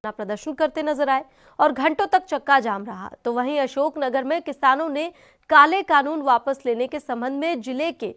प्रदर्शन करते नजर आए और घंटों तक चक्का जाम रहा। तो वहीं अशोकनगर में किसानों ने काले कानून वापस लेने के संबंध में जिले के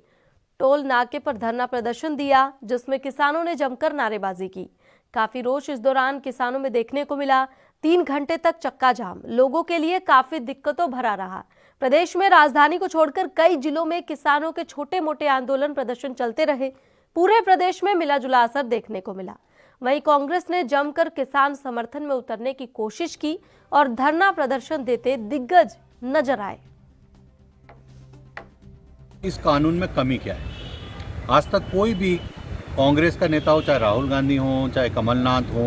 टोल नाके पर धरना प्रदर्शन दिया, जिसमें किसानों ने जमकर नारेबाजी की। काफी रोष इस दौरान किसानों में देखने को मिला। 3 घंटे तक चक्का जाम लोगों के लिए काफी दिक्कतों भरा रहा। प्रदेश में राजधानी को छोड़कर कई जिलों में किसानों के छोटे मोटे आंदोलन प्रदर्शन चलते रहे। पूरे प्रदेश में मिला जुला असर देखने को मिला। वहीं कांग्रेस ने जमकर किसान समर्थन में उतरने की कोशिश की और धरना प्रदर्शन देते दिग्गज नजर आए। इस कानून में कमी क्या है? आज तक कोई भी कांग्रेस का नेता हो, चाहे राहुल गांधी हो, चाहे कमलनाथ हो,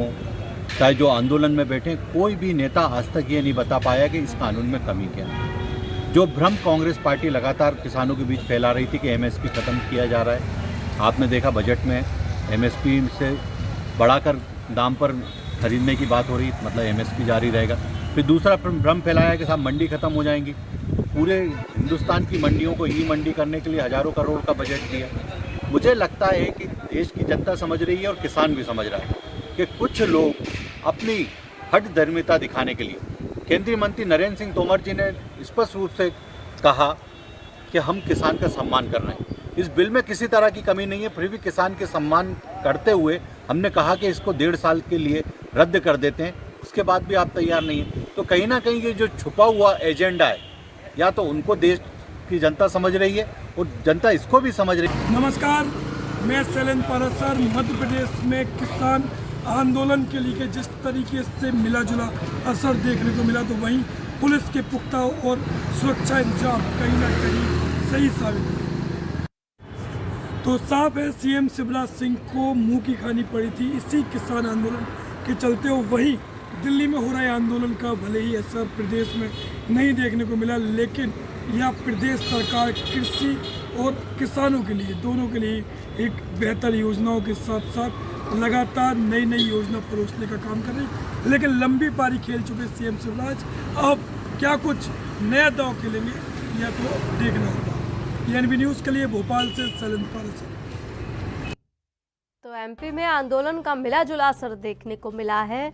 चाहे जो आंदोलन में बैठे, कोई भी नेता आज तक ये नहीं बता पाया कि इस कानून में कमी क्या है। जो भ्रम कांग्रेस पार्टी लगातार किसानों के बीच फैला रही थी कि एमएसपी खत्म किया जा रहा है। आपने देखा बजट में एमएसपी से बढ़ाकर दाम पर खरीदने की बात हो रही, मतलब एमएसपी जारी रहेगा। फिर दूसरा भ्रम फैलाया कि साहब मंडी खत्म हो जाएंगी। पूरे हिंदुस्तान की मंडियों को ई मंडी करने के लिए हजारों करोड़ का बजट दिया। मुझे लगता है कि देश की जनता समझ रही है और किसान भी समझ रहा है कि कुछ लोग अपनी हठ धर्मिता दिखाने के लिए, केंद्रीय मंत्री नरेंद्र सिंह तोमर जी ने स्पष्ट रूप से कहा कि हम किसान का सम्मान कर रहे हैं। इस बिल में किसी तरह की कमी नहीं है, फिर भी किसान के सम्मान करते हुए हमने कहा कि इसको 1.5 साल के लिए रद्द कर देते हैं। उसके बाद भी आप तैयार नहीं है, तो कहीं ना कहीं ये जो छुपा हुआ एजेंडा है, या तो उनको देश की जनता समझ रही है और जनता इसको भी समझ रही है। नमस्कार, मैं शैलेंद्र पारासर। मध्य प्रदेश में किसान आंदोलन के लिए जिस तरीके से मिला जुला असर देखने को मिला, तो वहीं पुलिस के पुख्ता और सुरक्षा इंतजाम कहीं ना कहीं सही साबित हुए। तो साफ है, सीएम शिवराज सिंह को मुंह की खानी पड़ी थी इसी किसान आंदोलन के चलते। और वहीं दिल्ली में हो रहे आंदोलन का भले ही असर प्रदेश में नहीं देखने को मिला, लेकिन यह प्रदेश सरकार कृषि और किसानों के लिए, दोनों के लिए एक बेहतर योजनाओं के साथ साथ लगातार नई नई योजना परोसने का काम कर रही। लेकिन लंबी पारी खेल चुके सीएम शिवराज अब क्या कुछ नया दांव खेलेंगे, यह तो देखना होगा। एनबी न्यूज़ के लिए भोपाल से शैलेंद्र पारासर। तो एमपी में आंदोलन का मिला जुला असर देखने को मिला है।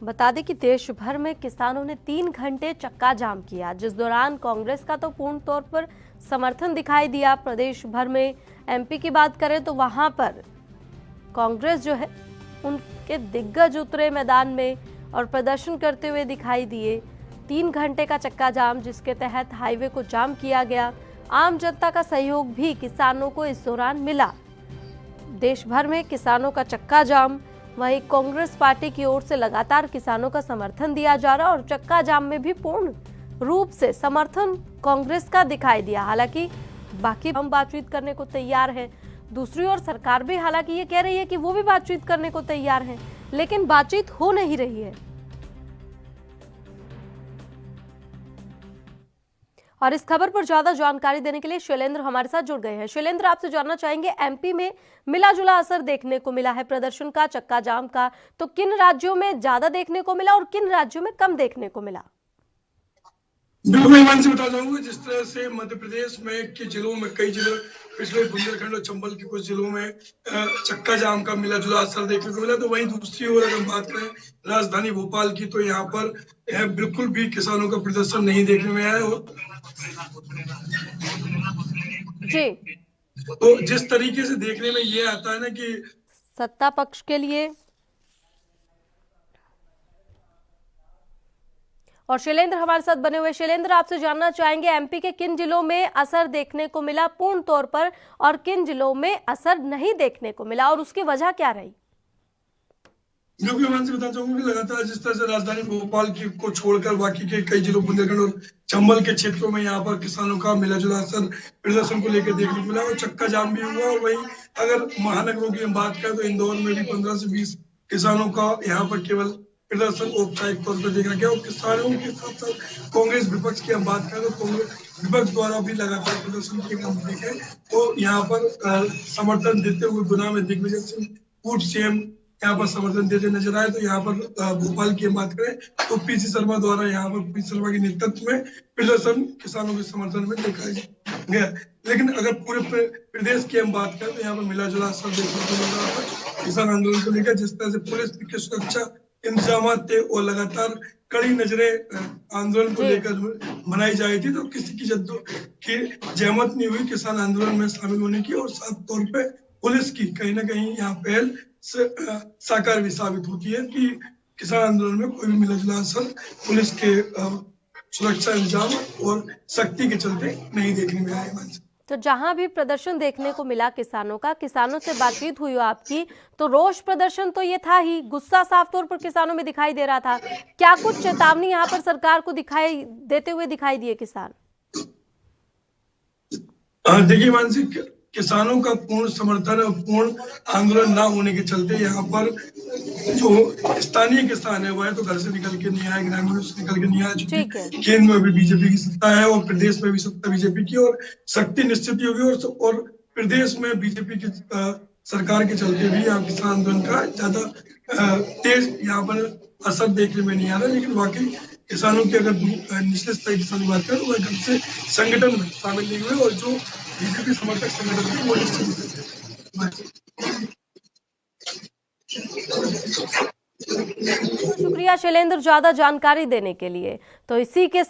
बता दें कि देश भर में किसानों ने 3 घंटे चक्का जाम किया, जिस दौरान कांग्रेस का तो पूर्ण तौर पर समर्थन दिखाई दिया। प्रदेश भर में एमपी की बात करें तो वहां पर कांग्रेस जो है उनके दिग्गज उतरे मैदान में और प्रदर्शन करते हुए दिखाई दिए। 3 घंटे का चक्का जाम, जिसके तहत हाईवे को जाम किया गया। आम जनता का सहयोग भी किसानों को इस दौरान मिला। देश भर में किसानों का चक्का जाम, वहीं कांग्रेस पार्टी की ओर से लगातार किसानों का समर्थन दिया जा रहा और चक्का जाम में भी पूर्ण रूप से समर्थन कांग्रेस का दिखाई दिया। हालांकि बाकी हम बातचीत करने को तैयार हैं। दूसरी ओर सरकार भी हालांकि ये कह रही है कि वो भी बातचीत करने को तैयार है, लेकिन बातचीत हो नहीं रही है। और इस खबर पर ज्यादा जानकारी देने के लिए शैलेंद्र हमारे साथ जुड़ गए हैं। शैलेंद्र, आपसे जानना चाहेंगे, एमपी में मिला जुला असर देखने को मिला है प्रदर्शन का, चक्का जाम का, तो किन राज्यों में ज्यादा देखने को मिला और किन राज्यों में कम देखने को मिला? बिल्कुल, मैं ईमान से बता दूंगा, जिस तरह से मध्य प्रदेश में के जिलों में, कई जिलों, पिछले बुंदेलखंड और चंबल के कुछ जिलों में चक्का जाम का मिला जुला असर देखने को मिला, तो वहीं दूसरी ओर अगर बात करें राजधानी भोपाल की, तो यहाँ पर बिल्कुल भी किसानों का प्रदर्शन नहीं देखने में आया। जी, तो जिस तरीके से देखने में ये आता है ना कि सत्ता पक्ष के लिए। और शैलेंद्र हमारे साथ बने हुए। शैलेंद्र, आपसे जानना चाहेंगे, एमपी के किन जिलों में असर देखने को मिला पूर्ण तौर पर और किन जिलों में असर नहीं देखने को मिला और उसकी वजह क्या रही? जो कि मैं बता चाहूंगा कि लगातार जिस तरह से राजधानी भोपाल की को छोड़कर बाकी के कई जिलों, बुंदेलखंड और चंबल के क्षेत्रों में यहाँ पर किसानों का मिला जुला असर प्रदर्शन को लेकर देखने को मिला और चक्का जाम भी हुआ। और वहीं अगर महानगरों की हम बात करें तो इंदौर में भी 15 से 20 किसानों का यहाँ पर केवल प्रदर्शन औपचारिक तौर पर देखा गया। और किसानों के साथ साथ कांग्रेस विपक्ष की हम बात करें तो कांग्रेस विपक्ष द्वारा भी लगातार प्रदर्शन किए हम देखे। तो यहाँ पर समर्थन देते हुए गुना में दिग्विजय सिंह पूर्व सीएम यहाँ पर समर्थन देते नजर आए। तो यहाँ पर भोपाल की बात करें तो पीसी शर्मा द्वारा यहाँ पर पीसी शर्मा के नेतृत्व में प्रदर्शन किसानों के समर्थन में देखा गया। लेकिन अगर पूरे प्रदेश की हम बात करें तो यहाँ पर मिला जुला असर देखने को मिल रहा है किसान आंदोलन को लेकर। जिस तरह से पुलिस की सुरक्षा इंतजाम थे और लगातार कड़ी नजरें आंदोलन को जी। लेकर बनाई जा रही थी, तो किसी की की जहमत नहीं हुई किसान आंदोलन में शामिल होने की। और साफ तौर पे पुलिस की कहीं ना कहीं यहाँ पहल साकार भी साबित होती है कि किसान आंदोलन में कोई भी मिला जुला असर पुलिस के सुरक्षा इंतजाम और सख्ती के चलते नहीं देखने में आया। तो जहां भी प्रदर्शन देखने को मिला किसानों का, किसानों से बातचीत हुई हो आपकी, तो रोष प्रदर्शन तो ये था ही, गुस्सा साफ तौर पर किसानों में दिखाई दे रहा था। क्या कुछ चेतावनी यहाँ पर सरकार को दिखाई देते हुए दिखाई दिए किसान? देखिए मानसी, किसानों का पूर्ण समर्थन और पूर्ण आंदोलन ना होने के चलते यहाँ पर जो स्थानीय किसान है वह तो घर से निकल के नहीं आए, ग्रामीणों से निकल के नहीं आए, क्योंकि केंद्र में भी बीजेपी की सत्ता है और प्रदेश में भी सत्ता बीजेपी की, और शक्ति निश्चित ही होगी। और प्रदेश में बीजेपी की सरकार के चलते भी यहाँ किसान आंदोलन का ज्यादा तेज यहाँ पर असर देखने में नहीं आ रहा। लेकिन वाकई किसानों की अगर निचले स्तर किसान की बात करें तो वह घर से संगठन में शामिल नहीं हुए, और जो बीजेपी समर्थक संगठन थे वो निश्चित। शुक्रिया शैलेंद्र ज्यादा जानकारी देने के लिए। तो इसी के